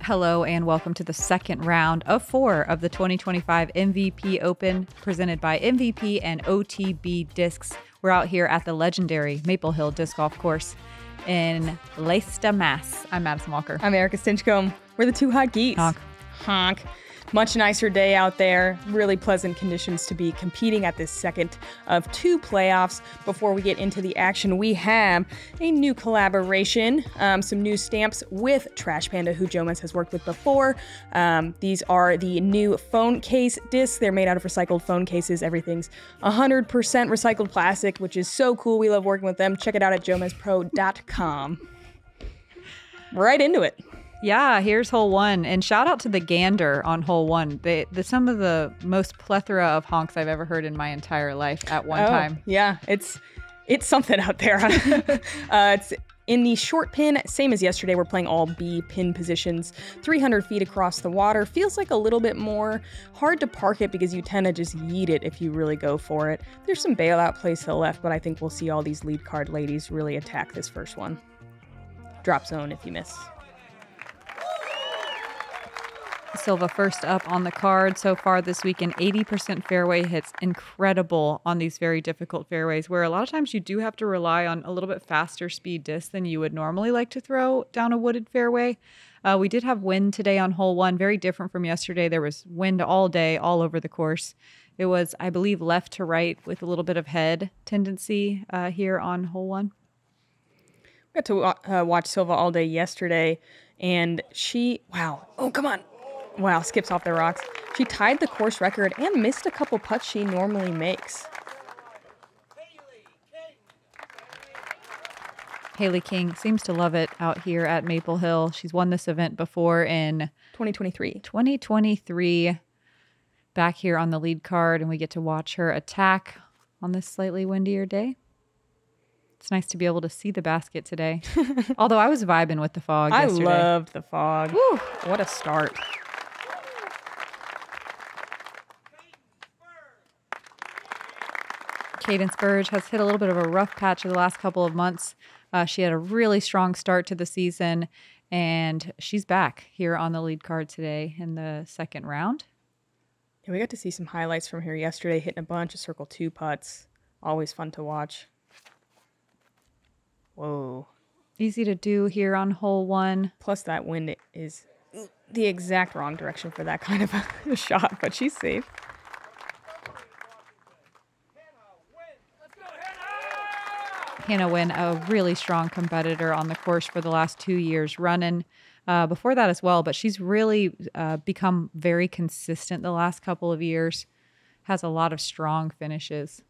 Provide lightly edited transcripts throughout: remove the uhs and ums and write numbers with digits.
Hello and welcome to the second round of 4 of the 2025 MVP Open presented by MVP and OTB Discs. We're out here at the legendary Maple Hill Disc Golf Course in Leicester, Mass. I'm Madison Walker. I'm Erika Stinchcomb. We're the two hot geeks. Honk. Honk. Much nicer day out there. Really pleasant conditions to be competing at this second of 2 playoffs. Before we get into the action, we have a new collaboration, some new stamps with Trash Panda, who Jomez has worked with before. These are the new phone case discs. They're made out of recycled phone cases. Everything's 100% recycled plastic, which is so cool. We love working with them. Check it out at JomezPro.com. Right into it. Yeah, here's hole 1. And shout out to the gander on hole 1. Some of the most plethora of honks I've ever heard in my entire life at one time. Yeah, it's something out there. It's in the short pin, same as yesterday. We're playing all B pin positions, 300 feet across the water. Feels like a little bit more hard to park it because you tend to just yeet it if you really go for it. There's some bailout plays to the left, but I think we'll see all these lead card ladies really attack this first one. Drop zone if you miss. Silva first up on the card so far this week, an 80% fairway hits. Incredible on these very difficult fairways where a lot of times you do have to rely on a little bit faster speed disc than you would normally like to throw down a wooded fairway. We did have wind today on hole 1, very different from yesterday. There was wind all day, all over the course. It was, I believe, left to right with a little bit of head tendency here on hole 1. We got to watch Silva all day yesterday, and wow, oh, come on. Wow, skips off the rocks. She tied the course record and missed a couple putts she normally makes. Hailey King seems to love it out here at Maple Hill. She's won this event before in 2023. Back here on the lead card, and we get to watch her attack on this slightly windier day. It's nice to be able to see the basket today. Although I was vibing with the fog yesterday. I loved the fog. Woo, what a start. Cadence Burge has hit a little bit of a rough patch of the last couple of months. She had a really strong start to the season, and she's back here on the lead card today in the second round. Yeah, we got to see some highlights from here yesterday, hitting a bunch of circle 2 putts. Always fun to watch. Whoa. Easy to do here on hole 1. Plus that wind is the exact wrong direction for that kind of a shot, but she's safe. Hanna Huynh, a really strong competitor on the course for the last 2 years running. Before that as well, but she's really become very consistent the last couple of years. Has a lot of strong finishes.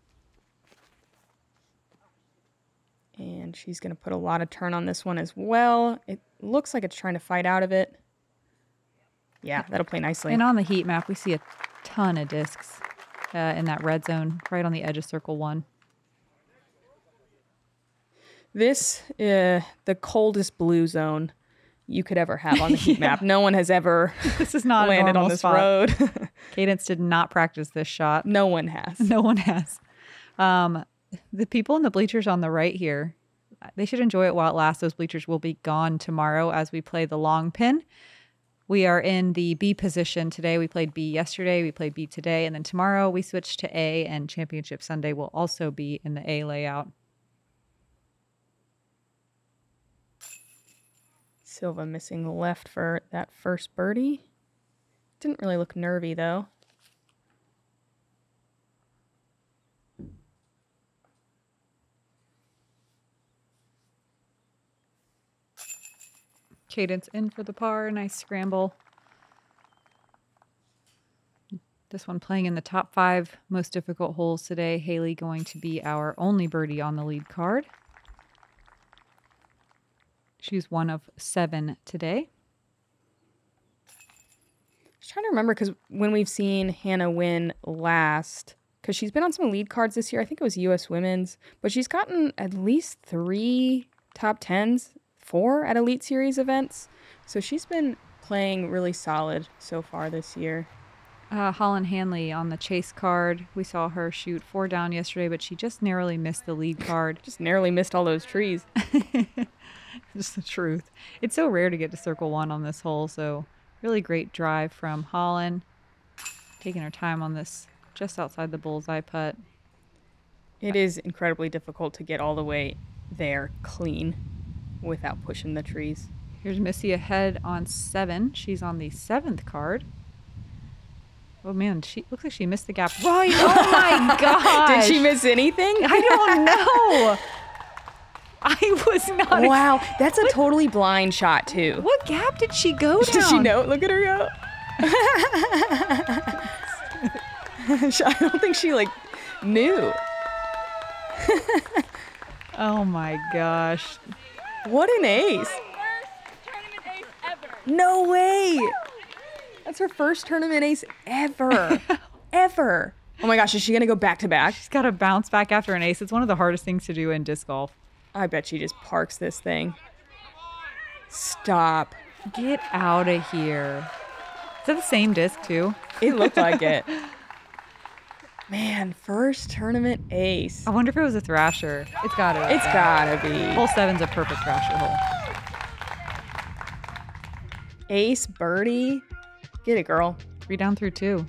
And she's going to put a lot of turn on this one as well. It looks like it's trying to fight out of it. Yeah, that'll play nicely. And on the heat map, we see a ton of discs in that red zone, right on the edge of circle 1. This, the coldest blue zone you could ever have on the heat map. No one has ever this is not landed on this spot. road. Cadence did not practice this shot. No one has. No one has. The people in the bleachers on the right here, they should enjoy it while it lasts. Those bleachers will be gone tomorrow as we play the long pin. We are in the B position today. We played B yesterday. We played B today. And then tomorrow we switch to A, and Championship Sunday will also be in the A layout. Silva missing the left for that first birdie. Didn't really look nervy, though. Cadence in for the par. Nice scramble. This one playing in the top 5 most difficult holes today. Hailey going to be our only birdie on the lead card. She's one of 7 today. I was trying to remember because when we've seen Hanna win last, because she's been on some lead cards this year. I think it was U.S. Women's, but she's gotten at least 3 top 10s, 4 at Elite Series events. So she's been playing really solid so far this year. Holland Hanley on the chase card. We saw her shoot 4 down yesterday, but she just narrowly missed the lead card. Just narrowly missed all those trees. Just the truth. It's so rare to get to circle one on this hole, so really great drive from Holland. Taking her time on this just outside the bullseye putt. It is incredibly difficult to get all the way there clean without pushing the trees. Here's Missy ahead on 7. She's on the 7th card. Oh man, she looks like she missed the gap right. Oh my god! Did she miss anything? I don't know. I was not. Wow, that's a totally blind shot too. What gap did she go down? Did she know? Look at her go. I don't think she like knew. Oh my gosh. What an ace. No way. That's her first tournament ace ever. Ever. Oh my gosh, is she going to go back to back? She's got to bounce back after an ace. It's one of the hardest things to do in disc golf. I bet she just parks this thing. Stop. Get out of here. Is that the same disc too? It looked like it. Man, first tournament ace. I wonder if it was a thrasher. It's gotta be. It's gotta be. Hole 7's a perfect thrasher hole. Ace, birdie. Get it, girl. 3 down through 2.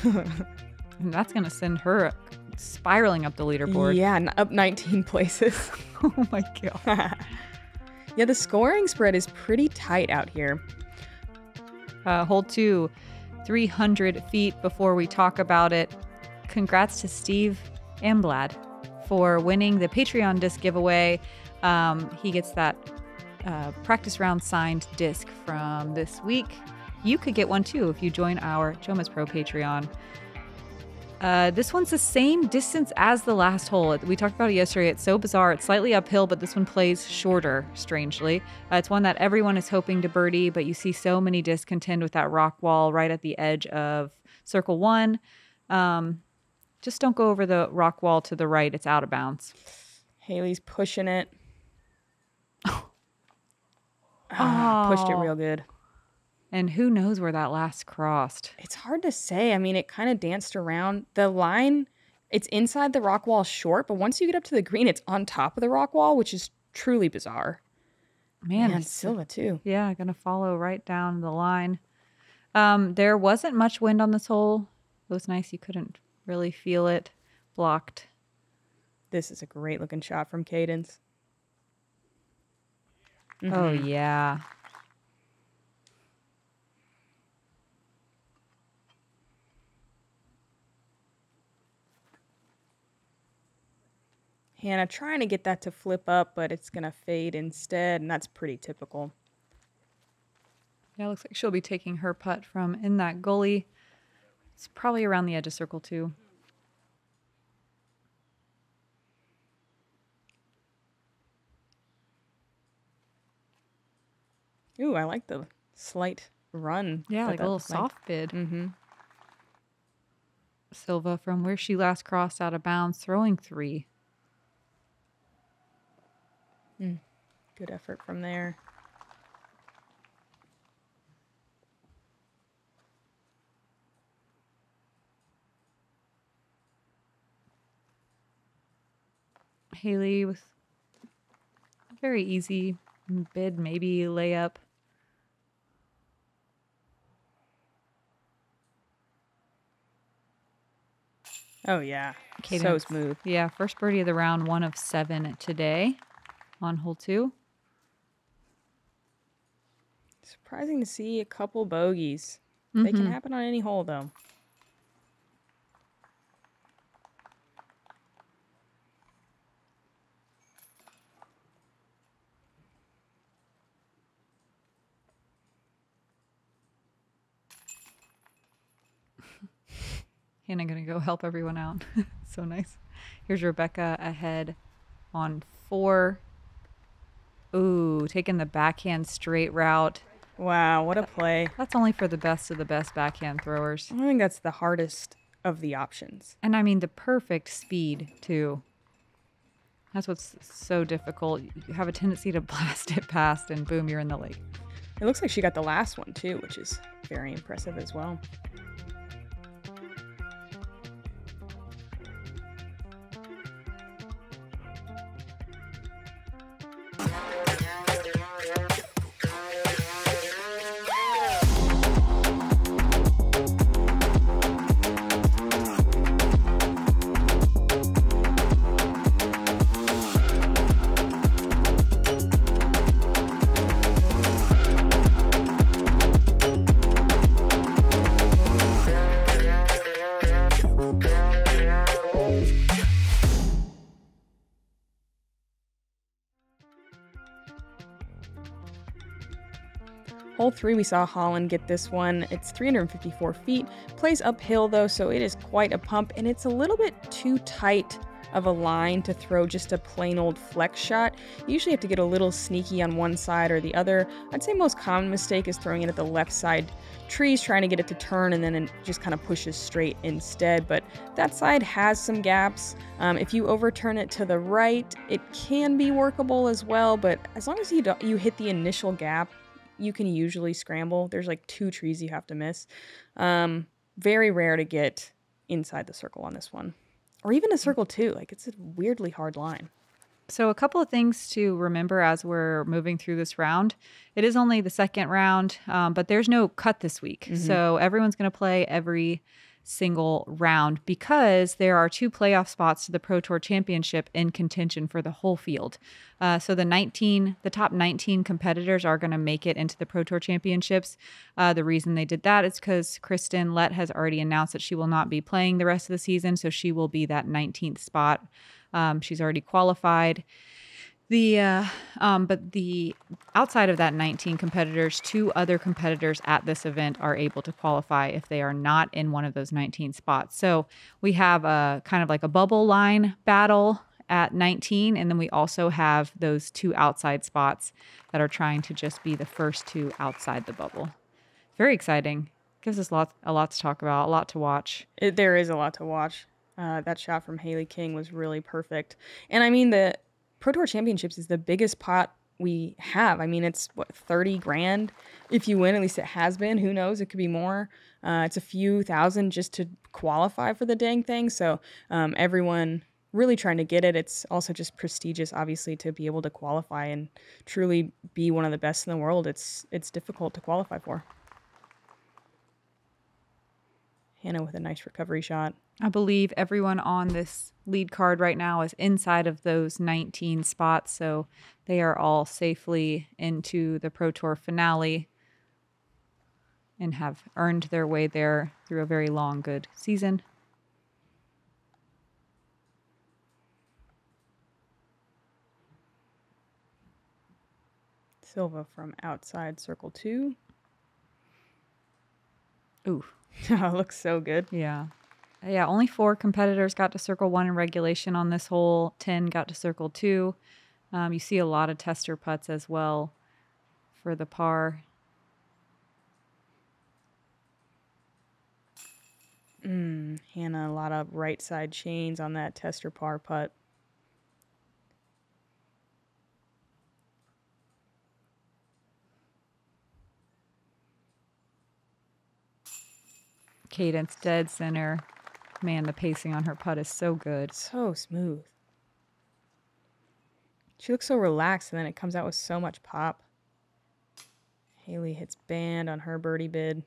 And that's gonna send her spiraling up the leaderboard. Yeah, up 19 places. Oh my god. Yeah, the scoring spread is pretty tight out here. Hole 2, 300 feet before we talk about it. Congrats to Steve Amblad for winning the Patreon disc giveaway. He gets that practice round signed disc from this week. You could get one too if you join our JomezPro Patreon. This one's the same distance as the last hole. We talked about it yesterday. It's so bizarre. It's slightly uphill, but this one plays shorter, strangely. It's one that everyone is hoping to birdie, but you see so many discs contend with that rock wall right at the edge of circle 1. Just don't go over the rock wall to the right. It's out of bounds. Hailey's pushing it. Oh. Pushed it real good. And who knows where that last crossed? It's hard to say. I mean, it kind of danced around. The line, it's inside the rock wall short, but once you get up to the green, it's on top of the rock wall, which is truly bizarre. Man, Silva too. Yeah, going to follow right down the line. There wasn't much wind on this hole. It was nice. You couldn't really feel it. Blocked. This is a great looking shot from Cadence. Mm-hmm. Oh, yeah. Hanna trying to get that to flip up, but it's going to fade instead, and that's pretty typical. Yeah, looks like she'll be taking her putt from in that gully. It's probably around the edge of circle 2. Ooh, I like the slight run. Yeah, like a little soft bid. Mm-hmm. Silva from where she last crossed out of bounds, throwing 3. Good effort from there. Hailey with a very easy bid, maybe layup. Oh, yeah. Cadence. So smooth. Yeah, first birdie of the round, 1 of 7 today on hole 2. Surprising to see a couple bogeys. They can happen on any hole, though. Hanna gonna go help everyone out. So nice. Here's Rebecca ahead on 4. Ooh, taking the backhand straight route. Wow, what a play. That's only for the best of the best backhand throwers. I think that's the hardest of the options. And I mean the perfect speed, too. That's what's so difficult. You have a tendency to blast it past and boom, you're in the lake. It looks like she got the last one, too, which is very impressive as well. Hole 3, we saw Holland get this one. It's 354 feet, plays uphill though, so it is quite a pump, and it's a little bit too tight of a line to throw just a plain old flex shot. You usually have to get a little sneaky on one side or the other. I'd say most common mistake is throwing it at the left side trees, trying to get it to turn, and then it just kind of pushes straight instead. But that side has some gaps. If you overturn it to the right, it can be workable as well, but as long as you hit the initial gap, you can usually scramble. There's like 2 trees you have to miss. Very rare to get inside the circle on this one. Or even a circle 2. Like, it's a weirdly hard line. So a couple of things to remember as we're moving through this round. It is only the second round, but there's no cut this week. So everyone's going to play every single round because there are 2 playoff spots to the Pro Tour Championship in contention for the whole field. So the top 19 competitors are going to make it into the Pro Tour Championships. The reason they did that is because Kristen Lett has already announced that she will not be playing the rest of the season, so she will be that 19th spot. She's already qualified. But the outside of that 19 competitors, 2 other competitors at this event are able to qualify if they are not in one of those 19 spots. So we have a kind of like a bubble line battle at 19, and then we also have those 2 outside spots that are trying to just be the first 2 outside the bubble. Very exciting. Gives us a lot to talk about, a lot to watch. There is a lot to watch. That shot from Hailey King was really perfect. And I mean, the Pro Tour Championships is the biggest pot we have. I mean, it's what, 30 grand if you win. At least it has been. Who knows? It could be more. It's a few thousand just to qualify for the dang thing. So everyone really trying to get it. It's also just prestigious, obviously, to be able to qualify and truly be one of the best in the world. It's difficult to qualify for. Hanna with a nice recovery shot. I believe everyone on this lead card right now is inside of those 19 spots, so they are all safely into the Pro Tour finale and have earned their way there through a very long, good season. Silva from outside circle 2. Ooh. Oh, looks so good. Yeah. Yeah, only 4 competitors got to circle 1 in regulation on this hole. 10 got to circle 2. You see a lot of tester putts as well for the par. Hanna, a lot of right side chains on that tester par putt. Cadence dead center. Man, the pacing on her putt is so good. So smooth. She looks so relaxed, and then it comes out with so much pop. Hailey hits band on her birdie bid.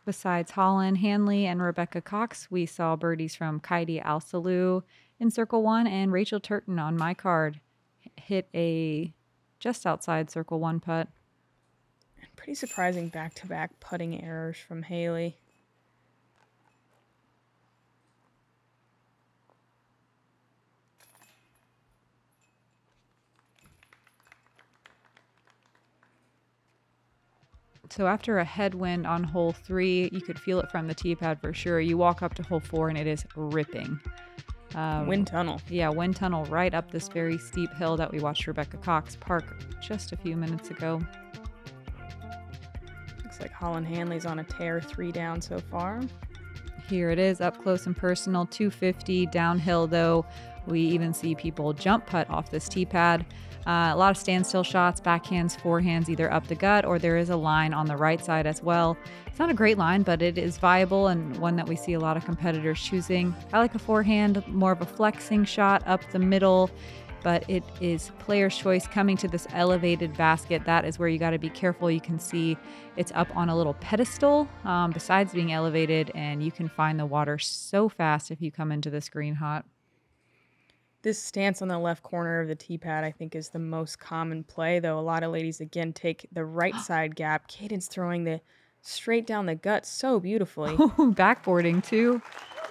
Besides Holland, Hanley, and Rebecca Cox, we saw birdies from Kaidi Al-Salou in circle 1, and Rachel Turton on my card hit a just outside circle 1 putt. Pretty surprising back-to-back putting errors from Hailey. So after a headwind on hole 3, you could feel it from the tee pad for sure. You walk up to hole 4 and it is ripping. Wind tunnel. Yeah, wind tunnel right up this very steep hill that we watched Rebecca Cox park just a few minutes ago. Looks like Holland Hanley's on a tear, 3 down so far. Here it is, up close and personal, 250 downhill though. We even see people jump putt off this tee pad. A lot of standstill shots, backhands, forehands, either up the gut or there is a line on the right side as well. It's not a great line, but it is viable and one that we see a lot of competitors choosing. I like a forehand, more of a flexing shot up the middle, but it is player's choice coming to this elevated basket. That is where you got to be careful. You can see it's up on a little pedestal besides being elevated, and you can find the water so fast if you come into this green hot. This stance on the left corner of the tee pad, I think, is the most common play, though a lot of ladies, again, take the right side gap. Cadence throwing the straight down the gut so beautifully. Backboarding, too.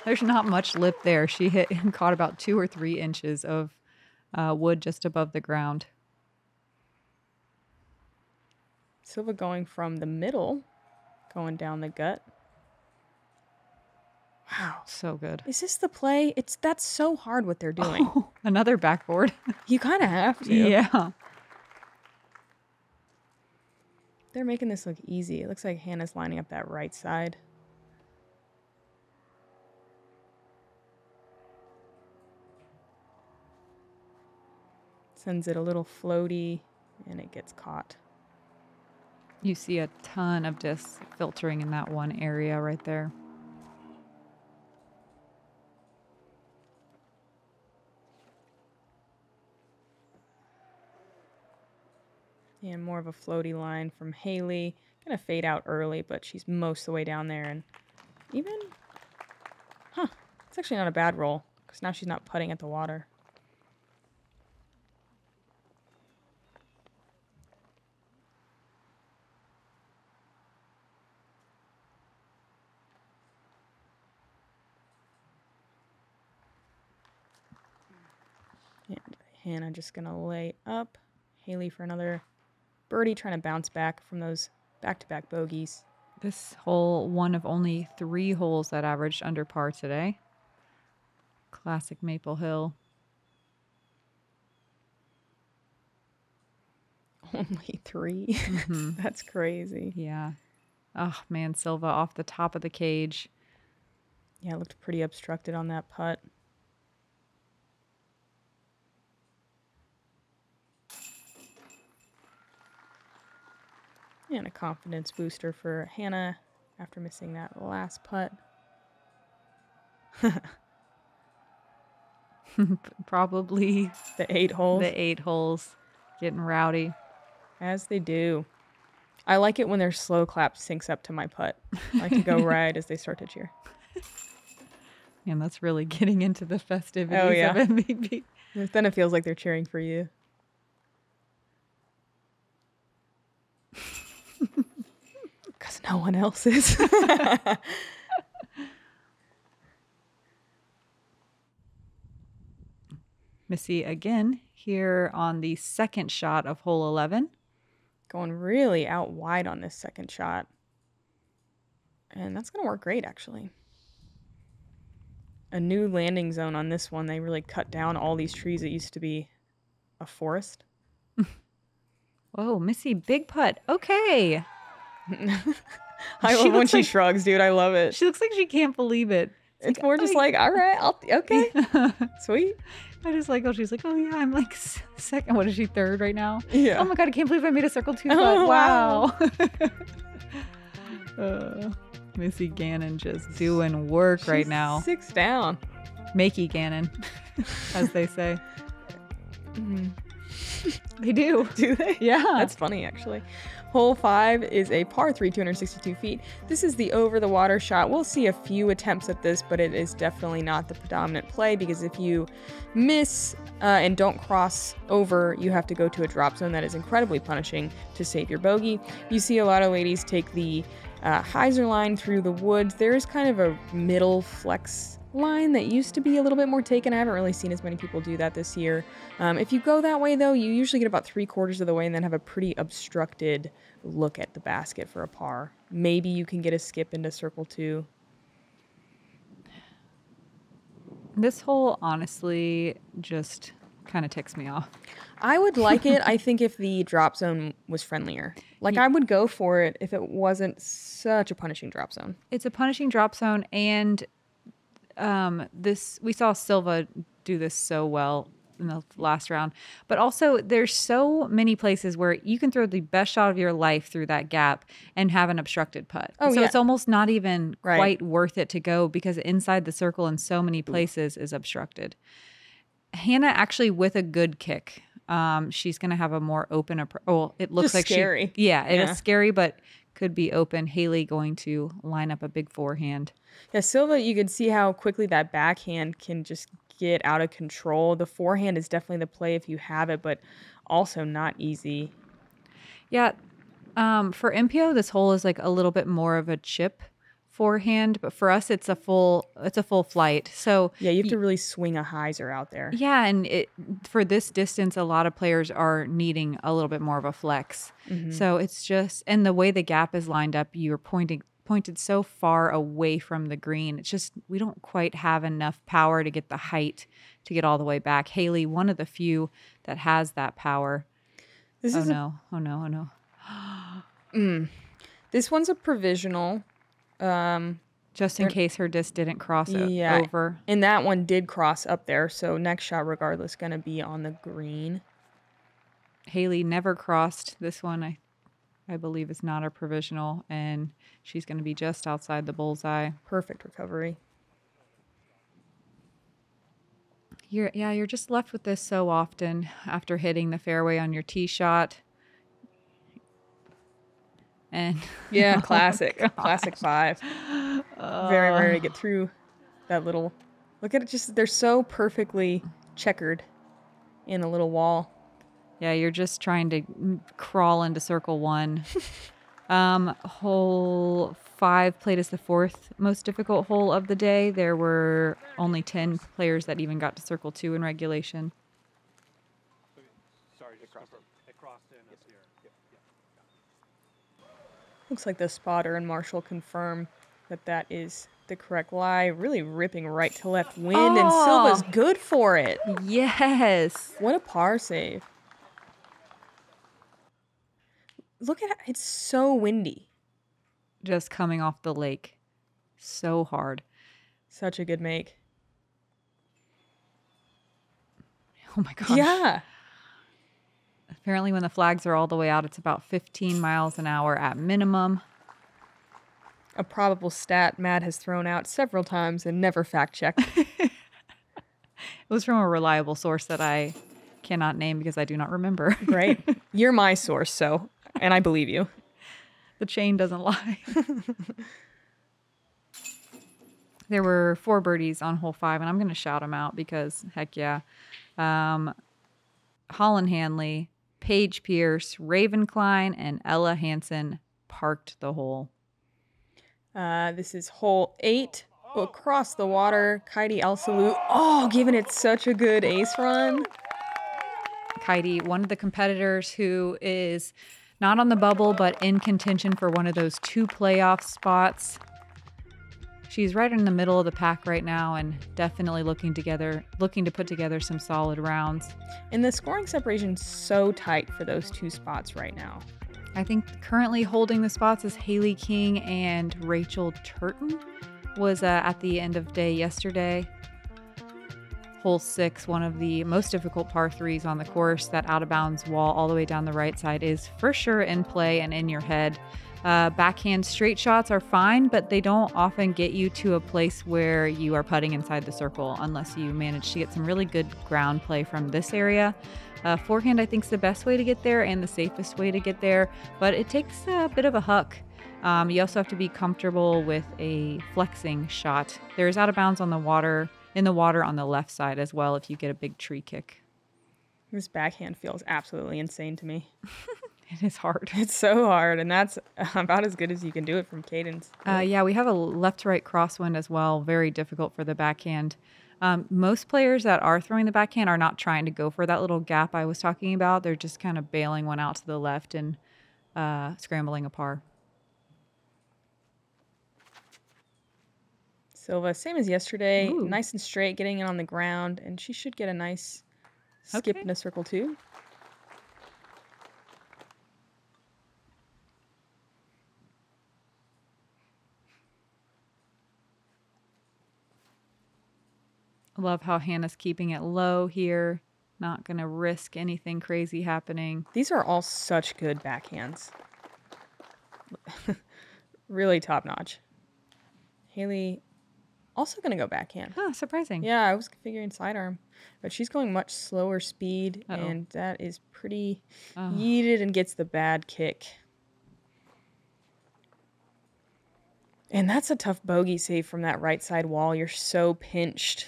There's not much lip there. She hit and caught about 2 or 3 inches of wood just above the ground. Silva going from the middle, going down the gut. Wow. So good. Is this the play? That's so hard what they're doing. Oh, another backboard. You kind of have to. Yeah. They're making this look easy. It looks like Hanna's lining up that right side. Sends it a little floaty, and it gets caught. You see a ton of discs filtering in that one area right there. And more of a floaty line from Hailey. Gonna fade out early, but she's most of the way down there. And even, it's actually not a bad roll, because now she's not putting at the water. And Hanna just gonna lay up. Hailey for another birdie, trying to bounce back from those back-to-back bogeys. This hole, one of only 3 holes that averaged under par today. Classic Maple Hill. Only 3? Mm-hmm. That's crazy. Yeah. Oh, man, Silva off the top of the cage. Yeah, it looked pretty obstructed on that putt. And a confidence booster for Hanna after missing that last putt. Probably The 8 holes. the 8 holes. Getting rowdy. As they do. I like it when their slow clap syncs up to my putt. I like to go right as they start to cheer. And that's really getting into the festivities of MVP. Then it feels like they're cheering for you. Because no one else is. Missy again here on the second shot of hole 11. Going really out wide on this second shot. And that's going to work great, actually. A new landing zone on this one. They really cut down all these trees. It used to be a forest. Whoa, Missy, big putt. Okay. I love when she shrugs, dude. I love it. She looks like she can't believe it. It's more just like, all right, okay. Sweet. I just like, she's like, oh yeah, I'm like second. What is she, third right now? Yeah. Oh my God, I can't believe I made a circle 2 putt. Oh, wow. Missy Gannon just doing work right now. 6 down. Makey Gannon, as they say. Mm. They do. Do they? Yeah. That's funny, actually. Hole 5 is a par 3, 262 feet. This is the over-the-water shot. We'll see a few attempts at this, but it is definitely not the predominant play, because if you miss and don't cross over, you have to go to a drop zone that is incredibly punishing to save your bogey. You see a lot of ladies take the hyzer line through the woods. There is kind of a middle flex line that used to be a little bit more taken. I haven't really seen as many people do that this year. If you go that way, though, you usually get about 3/4 of the way and then have a pretty obstructed look at the basket for a par. Maybe you can get a skip into circle 2. This hole, honestly, just kind of ticks me off. I would like it, I think, if the drop zone was friendlier. Like, I would go for it if it wasn't such a punishing drop zone. It's a punishing drop zone, and we saw Silva do this so well in the last round, but also there's so many places where you can throw the best shot of your life through that gap and have an obstructed putt. Oh, so yeah. It's almost not even Right. quite worth it to go, because inside the circle in so many places is obstructed. Hanna actually with a good kick. She's going to have a more open approach. Oh, it looks Just like scary. It is scary, but could be open. Hailey going to line up a big forehand. Yeah, Silva, you can see how quickly that backhand can just get out of control. The forehand is definitely the play if you have it, but also not easy. Yeah. For MPO, this hole is like a little bit more of a chip forehand, but for us it's a full flight. So Yeah, you have to really swing a hyzer out there. yeah, and for this distance, a lot of players are needing a little bit more of a flex. So it's just, and the way the gap is lined up, you're pointed so far away from the green. It's just, we don't quite have enough power to get the height to get all the way back. Hailey, one of the few that has that power. Oh no. This one's a provisional. Just in case her disc didn't cross over. And that one did cross up there, so next shot regardless going to be on the green. Hailey never crossed this one. I believe is not a provisional, and she's going to be just outside the bullseye. Perfect recovery. You're just left with this so often after hitting the fairway on your tee shot. And yeah, classic. Classic 5. Very rare to get through that little. Look at it, just they're so perfectly checkered in a little wall. Yeah, you're just trying to crawl into circle 1. Hole 5 played as the 4th most difficult hole of the day. There were only 10 players that even got to circle 2 in regulation. Sorry, it crossed in up here. Looks like the spotter and Marshall confirm that is the correct lie. Really ripping right to left wind, and Silva's good for it. Yes. What a par save. Look at it. It's so windy. Just coming off the lake. So hard. Such a good make. Oh my gosh. Yeah. Apparently when the flags are all the way out, it's about 15 miles an hour at minimum. A probable stat Matt has thrown out several times and never fact-checked. It was from a reliable source that I cannot name because I do not remember. Great. You're my source, so, and I believe you. The chain doesn't lie. There were 4 birdies on hole 5, and I'm going to shout them out because, heck yeah. Holland Hanley, Paige Pierce, Raven Klein, and Ella Hansen parked the hole. This is hole 8. Across the water, Kaidi El-Salou. Oh, giving it such a good ace run. Kaidi, one of the competitors who is not on the bubble, but in contention for one of those 2 playoff spots. She's right in the middle of the pack right now and definitely looking to put together some solid rounds. And the scoring separation's so tight for those 2 spots right now. I think currently holding the spots is Hailey King and Rachel Turton was at the end of day yesterday. Hole 6, one of the most difficult par 3s on the course. That out of bounds wall all the way down the right side is for sure in play and in your head. Backhand straight shots are fine, but they don't often get you to a place where you are putting inside the circle unless you manage to get some really good ground play from this area. Forehand, I think, is the best way to get there and the safest way to get there, but it takes a bit of a huck. You also have to be comfortable with a flexing shot. There's out of bounds on the water, in the water on the left side as well if you get a big tree kick. This backhand feels absolutely insane to me. It is hard. It's so hard, and that's about as good as you can do it from Cadence. Yeah, we have a left-to-right crosswind as well. Very difficult for the backhand. Most players that are throwing the backhand are not trying to go for that little gap I was talking about. They're just kind of bailing one out to the left and scrambling a par. Silva, same as yesterday, Ooh. nice and straight, getting it on the ground, and she should get a nice skip into circle 2. Love how Hannah's keeping it low here. Not going to risk anything crazy happening. These are all such good backhands. Really top notch. Hailey also going to go backhand. Huh, surprising. Yeah, I was figuring sidearm. But she's going much slower speed, and that is pretty yeeted and gets the bad kick. And that's a tough bogey save from that right side wall. You're so pinched.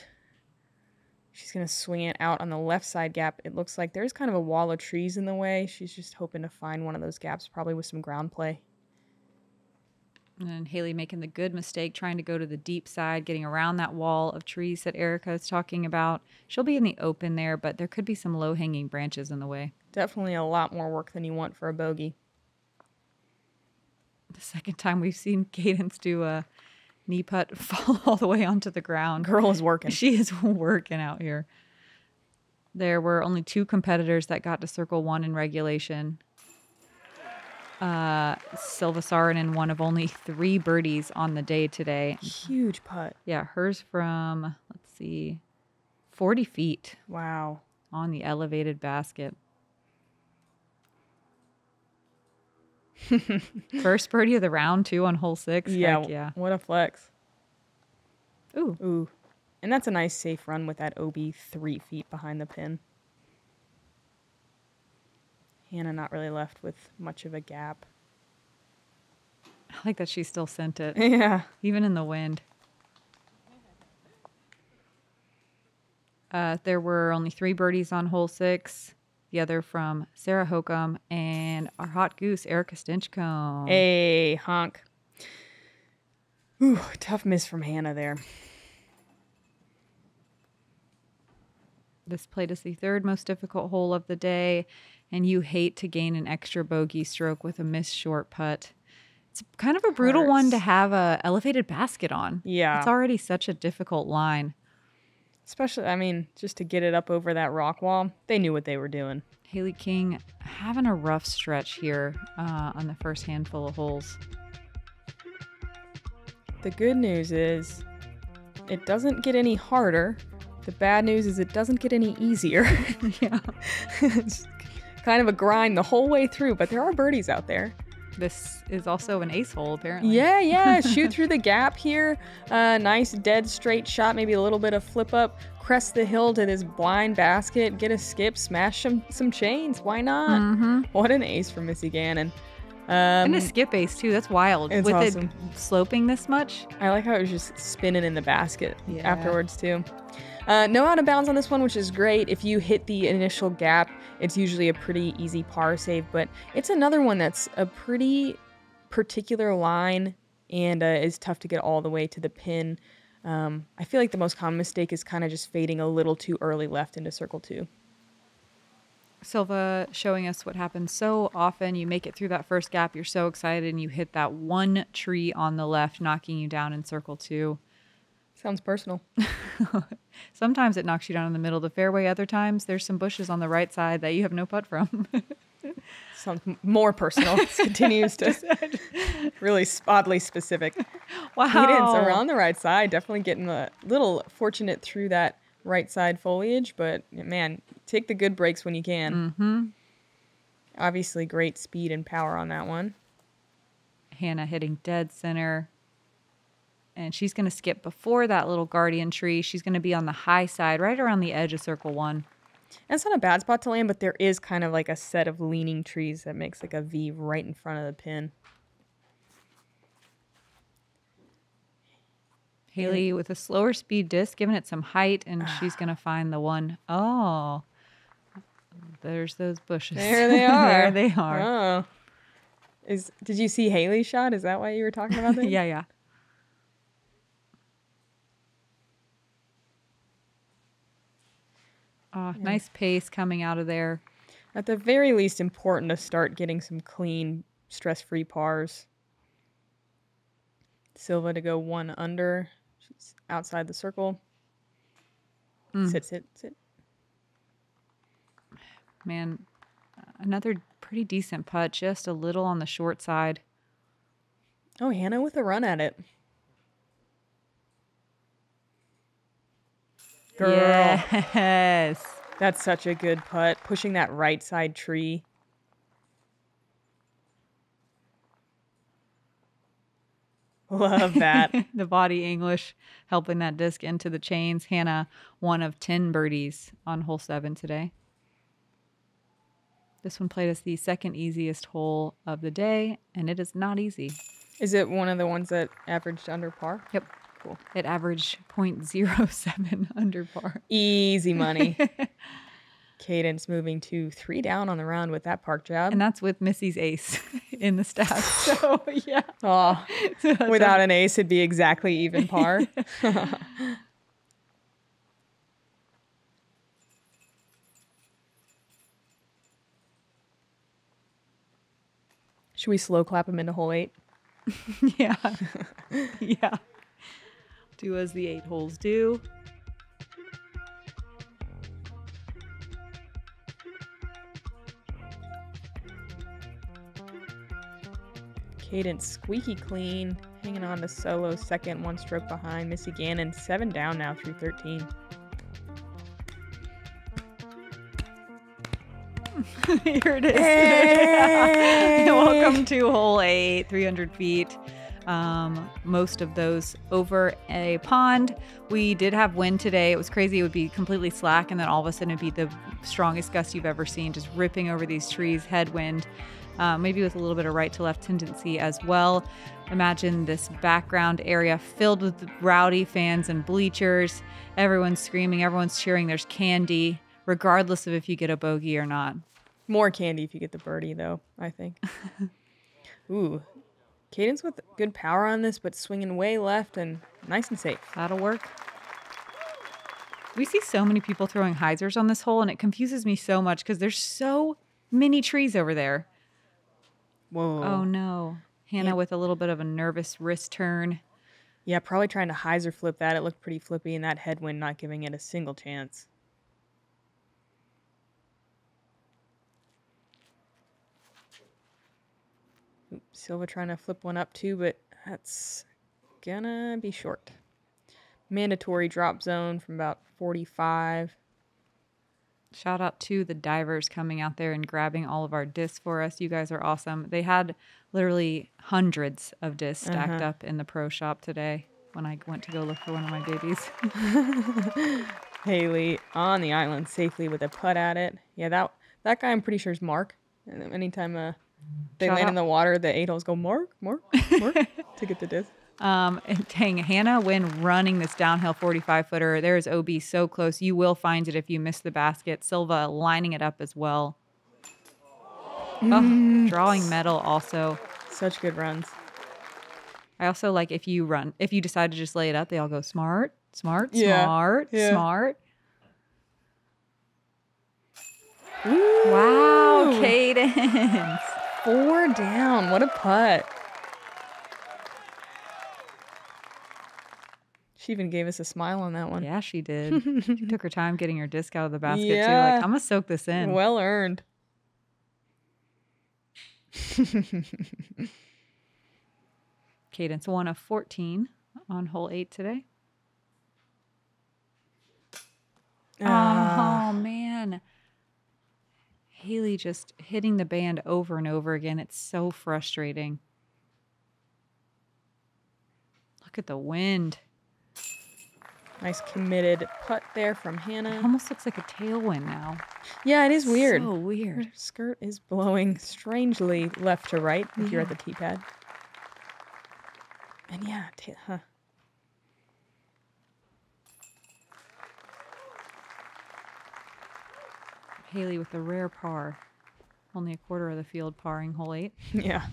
She's going to swing it out on the left side gap. It looks like there's kind of a wall of trees in the way. She's just hoping to find one of those gaps, probably with some ground play. And Hailey making the good mistake, trying to go to the deep side, getting around that wall of trees that Erika is talking about. She'll be in the open there, but there could be some low-hanging branches in the way. Definitely a lot more work than you want for a bogey. The second time we've seen Cadence do a knee putt fall all the way onto the ground. Girl is working. She is working out here. There were only 2 competitors that got to circle 1 in regulation. Silva Saarinen, one of only 3 birdies on the day today. Huge putt. Yeah, hers from, let's see, 40 feet. Wow. On the elevated basket. First birdie of the round, too, on hole 6. Yeah, Heck yeah. What a flex. Ooh. Ooh. And that's a nice safe run with that OB 3 feet behind the pin. Hanna not really left with much of a gap. I like that she still sent it. Yeah. Even in the wind. There were only 3 birdies on hole 6. The other from Sarah Hokum and our hot goose, Erika Stinchcomb. Hey, honk. Ooh, tough miss from Hanna there. This played as the 3rd most difficult hole of the day, and you hate to gain an extra bogey stroke with a missed short putt. It's kind of a brutal one to have a elevated basket on. Yeah. It's already such a difficult line. Especially, I mean, just to get it up over that rock wall. They knew what they were doing. Hailey King having a rough stretch here on the first handful of holes. The good news is it doesn't get any harder. The bad news is it doesn't get any easier. Yeah. It's kind of a grind the whole way through, but there are birdies out there. This is also an ace hole, apparently. Yeah. Shoot through the gap here. Nice dead straight shot, maybe a little bit of flip up. Crest the hill to this blind basket. Get a skip, smash some chains. Why not? Mm-hmm. What an ace for Missy Gannon. And a skip ace, too. That's wild. It's With awesome. it sloping this much. I like how it was just spinning in the basket Yeah. afterwards, too. No out of bounds on this one, which is great. If you hit the initial gap, it's usually a pretty easy par save, but it's another one that's a pretty particular line and is tough to get all the way to the pin. I feel like the most common mistake is kind of just fading a little too early left into circle 2. Silva showing us what happens so often. You make it through that first gap, you're so excited, and you hit that one tree on the left, knocking you down in circle 2. Sounds personal. Sometimes it knocks you down in the middle of the fairway. Other times there's some bushes on the right side that you have no putt from. Sounds more personal. It continues to really oddly specific. Wow. Cadence around the right side, definitely getting a little fortunate through that right side foliage, but man, take the good breaks when you can. Mm-hmm. Obviously great speed and power on that one. Hanna hitting dead center. And she's going to skip before that little guardian tree. She's going to be on the high side, right around the edge of circle 1. That's not a bad spot to land, but there is kind of like a set of leaning trees that makes like a V right in front of the pin. Hailey with a slower speed disc, giving it some height, and she's going to find the one. Oh, there's those bushes. There they are. There they are. Oh. Did you see Hailey's shot? Is that why you were talking about that? Yeah. Oh, nice pace coming out of there. At the very least, important to start getting some clean, stress-free pars. Silva to go 1 under. She's outside the circle. Sit. Man, another pretty decent putt, just a little on the short side. Oh, Hanna with a run at it. Girl. Yes. That's such a good putt. Pushing that right side tree. Love that. The body English helping that disc into the chains. Hanna, 1 of 10 birdies on hole 7 today. This one played as the 2nd easiest hole of the day, and it is not easy. Is it one of the ones that averaged under par? Yep. Cool. It averaged .07 under par. Easy money. Cadence moving to 3 down on the round with that park job. And that's with Missy's ace in the stats. So, yeah. Oh, without an ace, it'd be exactly even par. Should we slow clap him into hole 8? Yeah. Yeah. Do as the 8 holes do. Cadence squeaky clean, hanging on to solo second, 1 stroke behind Missy Gannon, 7 down now through 13. Here it is. Hey! Welcome to hole 8, 300 feet. Most of those over a pond. We did have wind today. It was crazy. It would be completely slack, and then all of a sudden it'd be the strongest gust you've ever seen, just ripping over these trees, headwind. Maybe with a little bit of right to left tendency as well. Imagine this background area filled with rowdy fans and bleachers. Everyone's screaming, everyone's cheering. There's candy, regardless of if you get a bogey or not. More candy if you get the birdie, though, I think. Ooh. Cadence with good power on this, but swinging way left and nice and safe. That'll work. We see so many people throwing hyzers on this hole, and it confuses me so much because there's so many trees over there. Whoa. Oh, no. Hanna with a little bit of a nervous wrist turn. Yeah, probably trying to hyzer flip that. It looked pretty flippy, and that headwind not giving it a single chance. Oops, Silva trying to flip one up too, but that's gonna be short. Mandatory drop zone from about 45. Shout out to the divers coming out there and grabbing all of our discs for us. You guys are awesome. They had literally hundreds of discs stacked up in the pro shop today when I went to go look for one of my babies. Hailey on the island safely with a putt at it. Yeah, that guy I'm pretty sure is Mark. And anytime they Shout land out. in the water, the 8 holes go Mark to get the disc. And dang, Hanna, when running this downhill 45-footer, there is OB so close. You will find it if you miss the basket. Silva lining it up as well. Oh, drawing medal also. Such good runs. I also like if you decide to just lay it up, they all go smart, smart, Yeah. smart, Yeah. smart. Ooh. Wow, Cadence. 4 down. What a putt. She even gave us a smile on that one. Yeah, she did. She took her time getting her disc out of the basket, too. Yeah. Like, I'm going to soak this in. Well earned. Cadence 1 of 14 on hole 8 today. Oh, man. Hailey just hitting the band over and over again. It's so frustrating. Look at the wind. Nice committed putt there from It Hanna. almost looks like a tailwind now. Yeah, it is weird. So weird. Her skirt is blowing strangely left to right if you're at the tee pad. And yeah, Hailey with the rare par. Only a quarter of the field parring hole 8. Yeah.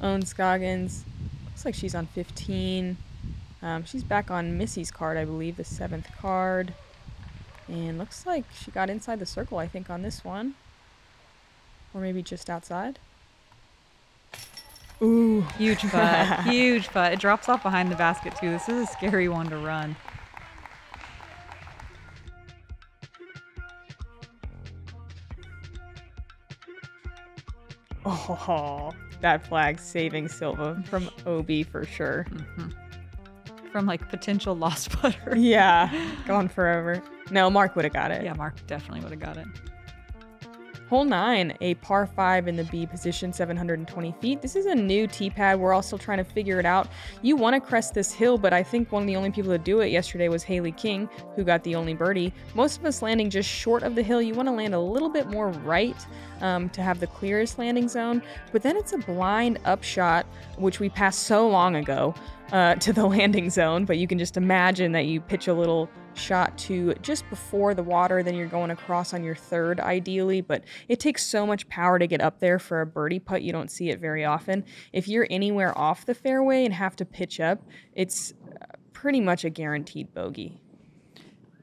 Owen Scoggins. Looks like she's on 15. She's back on Missy's card, I believe, the 7th card. And looks like she got inside the circle, I think, on this one. Or maybe just outside. Ooh. Huge putt. Huge putt. It drops off behind the basket, too. This is a scary one to run. Oh, that flag saving Silva from OB for sure. From like potential lost putter. Yeah, gone forever. No, Mark would have got it. Yeah, Mark definitely would have got it. Hole 9, a par 5 in the B position, 720 feet. This is a new tee pad. We're all still trying to figure it out. You want to crest this hill, but I think one of the only people to do it yesterday was Hailey King, who got the only birdie. Most of us landing just short of the hill. You want to land a little bit more right to have the clearest landing zone, but then it's a blind upshot, which we passed so long ago, to the landing zone, but you can just imagine that you pitch a little shot to just before the water, then you're going across on your third ideally, but it takes so much power to get up there for a birdie putt. You don't see it very often. If you're anywhere off the fairway and have to pitch up, it's pretty much a guaranteed bogey.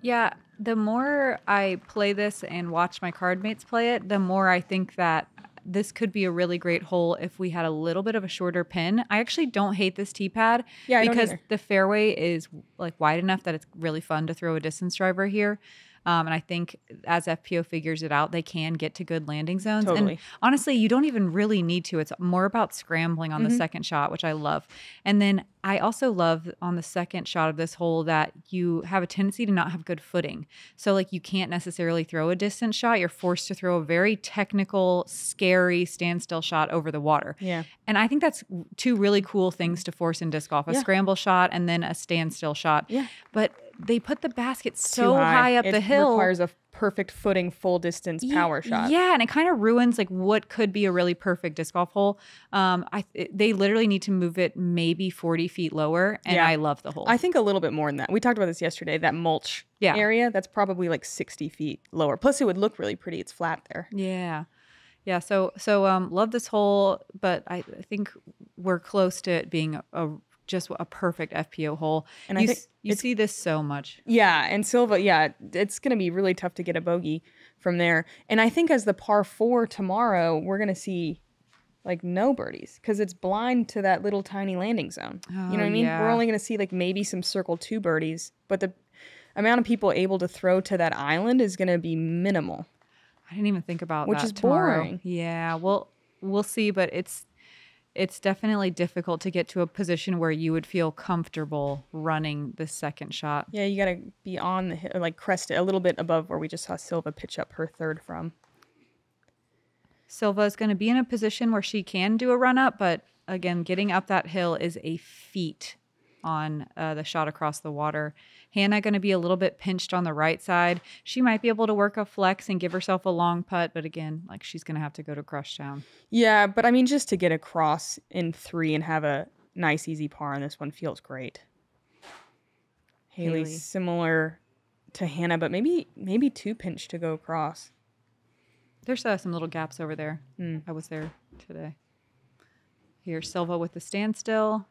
Yeah, the more I play this and watch my card mates play it, the more I think that this could be a really great hole if we had a little bit of a shorter pin. I actually don't hate this tee pad because the fairway is like wide enough that it's really fun to throw a distance driver here. And I think as FPO figures it out, they can get to good landing zones. Totally. And honestly, you don't even really need to. It's more about scrambling on the second shot, which I love. And then I also love on the second shot of this hole that you have a tendency to not have good footing. So like you can't necessarily throw a distance shot. You're forced to throw a very technical, scary standstill shot over the water. Yeah. And I think that's two really cool things to force in disc golf, a scramble shot and then a standstill shot. Yeah. But they put the basket so high up the hill. It requires a perfect footing, full distance power shot. Yeah, and it kind of ruins like what could be a really perfect disc golf hole. They literally need to move it maybe 40 feet lower, and I love the hole. I think a little bit more than that. We talked about this yesterday, that mulch area, that's probably like 60 feet lower. Plus it would look really pretty. It's flat there. Yeah. Yeah, so love this hole, but I think we're close to it being just a perfect FPO hole. And I think you see this so much. Yeah, and Silva, it's going to be really tough to get a bogey from there. And I think as the par 4 tomorrow, we're going to see like no birdies because it's blind to that little tiny landing zone. You know what I mean? Yeah. We're only going to see like maybe some circle 2 birdies, but the amount of people able to throw to that island is going to be minimal. I didn't even think about which that is tomorrow. boring. Yeah, well, we'll see, but it's definitely difficult to get to a position where you would feel comfortable running the second shot. Yeah, you got to be on the hill, like crest it a little bit above where we just saw Silva pitch up her third from. Silva is going to be in a position where she can do a run up, but again, getting up that hill is a feat on the shot across the water. Hanna going to be a little bit pinched on the right side. She might be able to work a flex and give herself a long putt, but again, like she's going to have to go to crush down. Yeah, but I mean, just to get across in 3 and have a nice easy par on this one feels great. Hailey similar to Hanna, but maybe 2 pinch to go across. There's some little gaps over there. I was there today. Here's Silva with the standstill.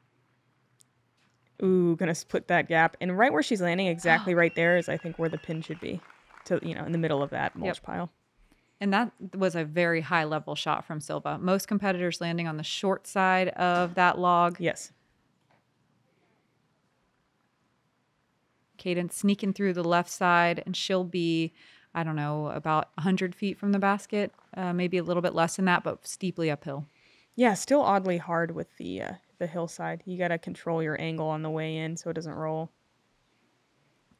Ooh, gonna split that gap. And right where she's landing, exactly right there is I think where the pin should be. In the middle of that mulch pile. And that was a very high level shot from Silva. Most competitors landing on the short side of that log. Yes. Cadence sneaking through the left side, and she'll be, I don't know, about 100 feet from the basket. Maybe a little bit less than that, but steeply uphill. Yeah, still oddly hard with the hillside. You got to control your angle on the way in so it doesn't roll.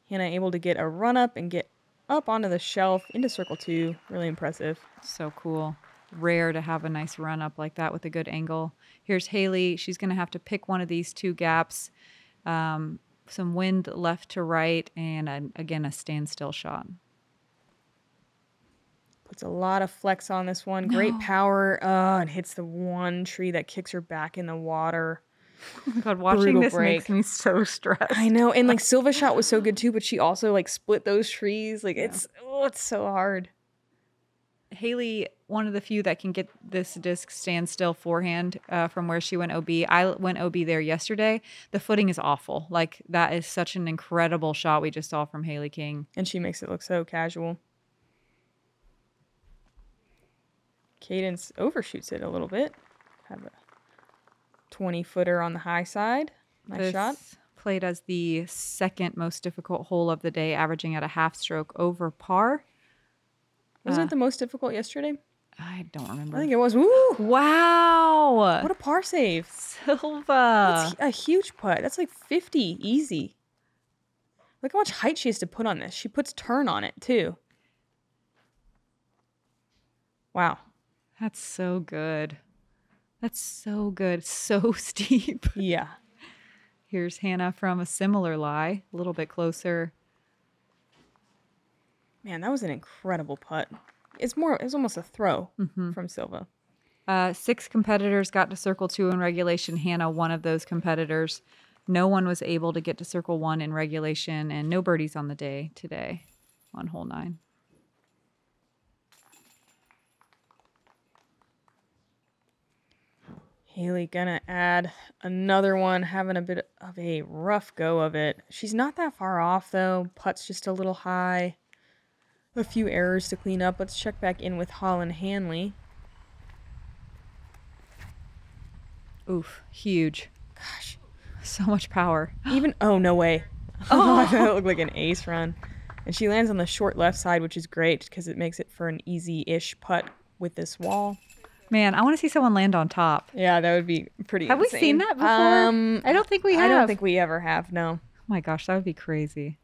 Hanna able to get a run up and get up onto the shelf into circle 2. Really impressive. So cool. Rare to have a nice run up like that with a good angle. Here's Hailey. She's going to have to pick one of these 2 gaps. Some wind left to right, and again, a standstill shot. Puts a lot of flex on this one. Great power. And hits the one tree that kicks her back in the water. Oh my God, watching this makes me so stressed. I know. And like Silva's shot was so good too, but she also like split those trees. Like it's so hard. Hailey, one of the few that can get this disc standstill forehand from where she went OB. I went OB there yesterday. The footing is awful. Like that is such an incredible shot we just saw from Hailey King. And she makes it look so casual. Cadence overshoots it a little bit. Have a 20-footer on the high side. Nice shot. Played as the second most difficult hole of the day, averaging at a half stroke over par. Wasn't it the most difficult yesterday? I don't remember. I think it was. Woo! Wow. What a par save. Silva. That's a huge putt. That's like 50 easy. Look how much height she has to put on this. She puts turn on it too. Wow. That's so good. That's so good. So steep. Yeah. Here's Hanna from a similar lie, a little bit closer. Man, that was an incredible putt. It's almost a throw from Silva. 6 competitors got to circle 2 in regulation. Hanna, one of those competitors. No one was able to get to circle 1 in regulation, and no birdies on the day today on hole 9. Hailey gonna add another one, having a bit of a rough go of it. She's not that far off though. Putt's just a little high. A few errors to clean up. Let's check back in with Holland Hanley. Oof, huge. Gosh, So much power. even oh no way. Oh, that looked like an ace run. And she lands on the short left side, which is great because it makes it for an easy-ish putt with this wall. Man, I want to see someone land on top. Yeah, that would be pretty Have insane. we seen that before? I don't think we have. I don't think we ever have, no. Oh my gosh, that would be crazy.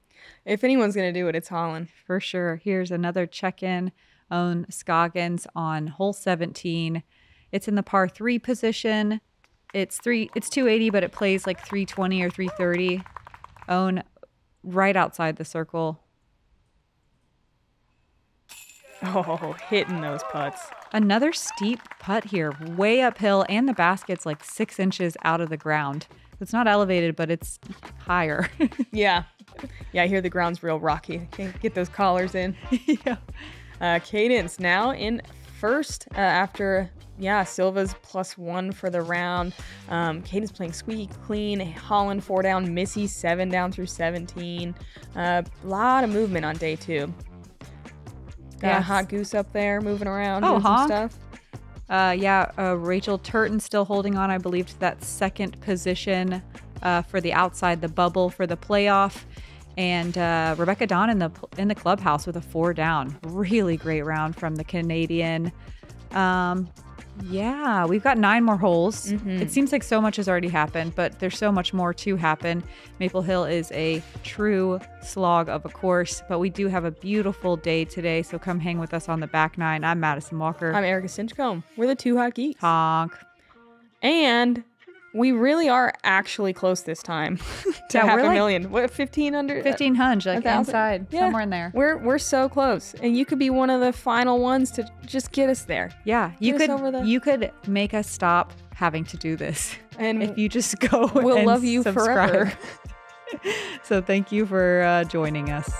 If anyone's going to do it, it's Holland. For sure. Here's another check-in on Scoggins on hole 17. It's in the par 3 position. It's 280, but it plays like 320 or 330. Own right outside the circle. Oh, hitting those putts. Another steep putt here, way uphill, and the basket's like 6 inches out of the ground. It's not elevated, but it's higher. Yeah. Yeah, I hear the ground's real rocky. Can't get those collars in. Yeah. Cadence now in first after, Silva's +1 for the round. Cadence playing squeaky clean. Holland 4 down. Missy 7 down through 17. Lot of movement on day 2. Got a hot goose up there moving around doing some stuff. Rachel Turton still holding on, I believe, to that second position for the outside the bubble for the playoff. And Rebecca Dawn in the clubhouse with a 4 down. Really great round from the Canadian. We've got 9 more holes. It seems like so much has already happened, but there's so much more to happen. Maple Hill is a true slog of a course, but we do have a beautiful day today, so come hang with us on the back 9. I'm Madison Walker. I'm Erika Stinchcomb. We're the 2 Hot Geeks. Honk. And we really are actually close this time to half a million. What, 1,500? 1,500, like 1,000? inside, somewhere in there. We're so close, and you could be one of the final ones to just get us there. Yeah, you could make us stop having to do this, and if you just go. We'll and love you subscribe. forever. So thank you for joining us.